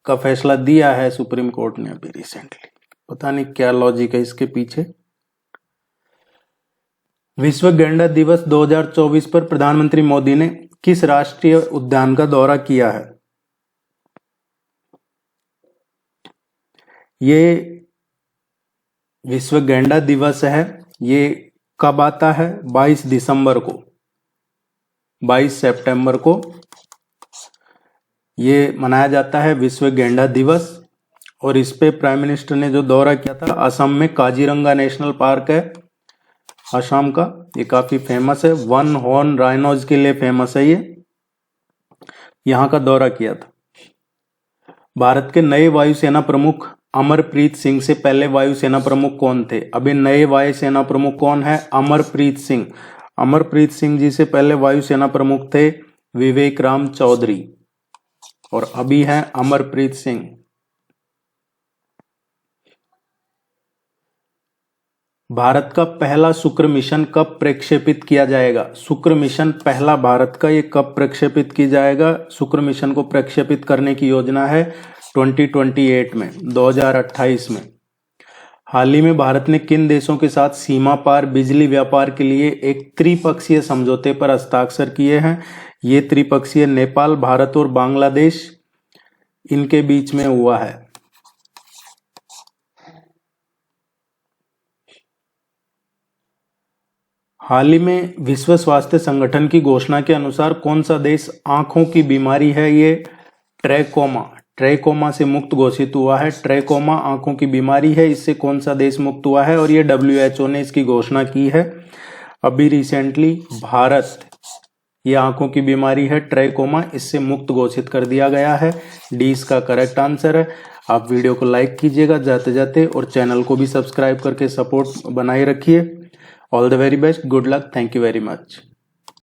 का फैसला दिया है सुप्रीम कोर्ट ने अभी रिसेंटली। पता नहीं क्या लॉजिक है इसके पीछे। विश्व गैंडा दिवस 2024 पर प्रधानमंत्री मोदी ने किस राष्ट्रीय उद्यान का दौरा किया है? ये विश्व गैंडा दिवस है, ये कब आता है? 22 दिसंबर को, 22 सितंबर को ये मनाया जाता है विश्व गैंडा दिवस। और इस पे प्राइम मिनिस्टर ने जो दौरा किया था, असम में काजीरंगा नेशनल पार्क है असम का, ये काफी फेमस है, वन हॉर्न राइनोज के लिए फेमस है ये, यहाँ का दौरा किया था। भारत के नए वायुसेना प्रमुख अमरप्रीत सिंह से पहले वायुसेना प्रमुख कौन थे? अभी नए वायुसेना प्रमुख कौन है? अमरप्रीत सिंह। अमरप्रीत सिंह जी से पहले वायुसेना प्रमुख थे विवेक राम चौधरी, और अभी हैं अमरप्रीत सिंह। भारत का पहला शुक्र मिशन कब प्रक्षेपित किया जाएगा? शुक्र मिशन पहला भारत का, ये कब प्रक्षेपित किया जाएगा? शुक्र मिशन को प्रक्षेपित करने की योजना है 2028 में, 2028 में। हाल ही में भारत ने किन देशों के साथ सीमा पार बिजली व्यापार के लिए एक त्रिपक्षीय समझौते पर हस्ताक्षर किए हैं? ये त्रिपक्षीय नेपाल, भारत और बांग्लादेश, इनके बीच में हुआ है। हाल ही में विश्व स्वास्थ्य संगठन की घोषणा के अनुसार कौन सा देश आंखों की बीमारी है ये ट्रैकोमा से मुक्त घोषित हुआ है? ट्रैकोमा आंखों की बीमारी है, इससे कौन सा देश मुक्त हुआ है? और ये WHO ने इसकी घोषणा की है अभी रिसेंटली। भारत, ये आंखों की बीमारी है ट्रैकोमा, इससे मुक्त घोषित कर दिया गया है। डी इसका करेक्ट आंसर है। आप वीडियो को लाइक कीजिएगा जाते जाते, और चैनल को भी सब्सक्राइब करके सपोर्ट बनाए रखिए। All the very best, good luck, thank you very much.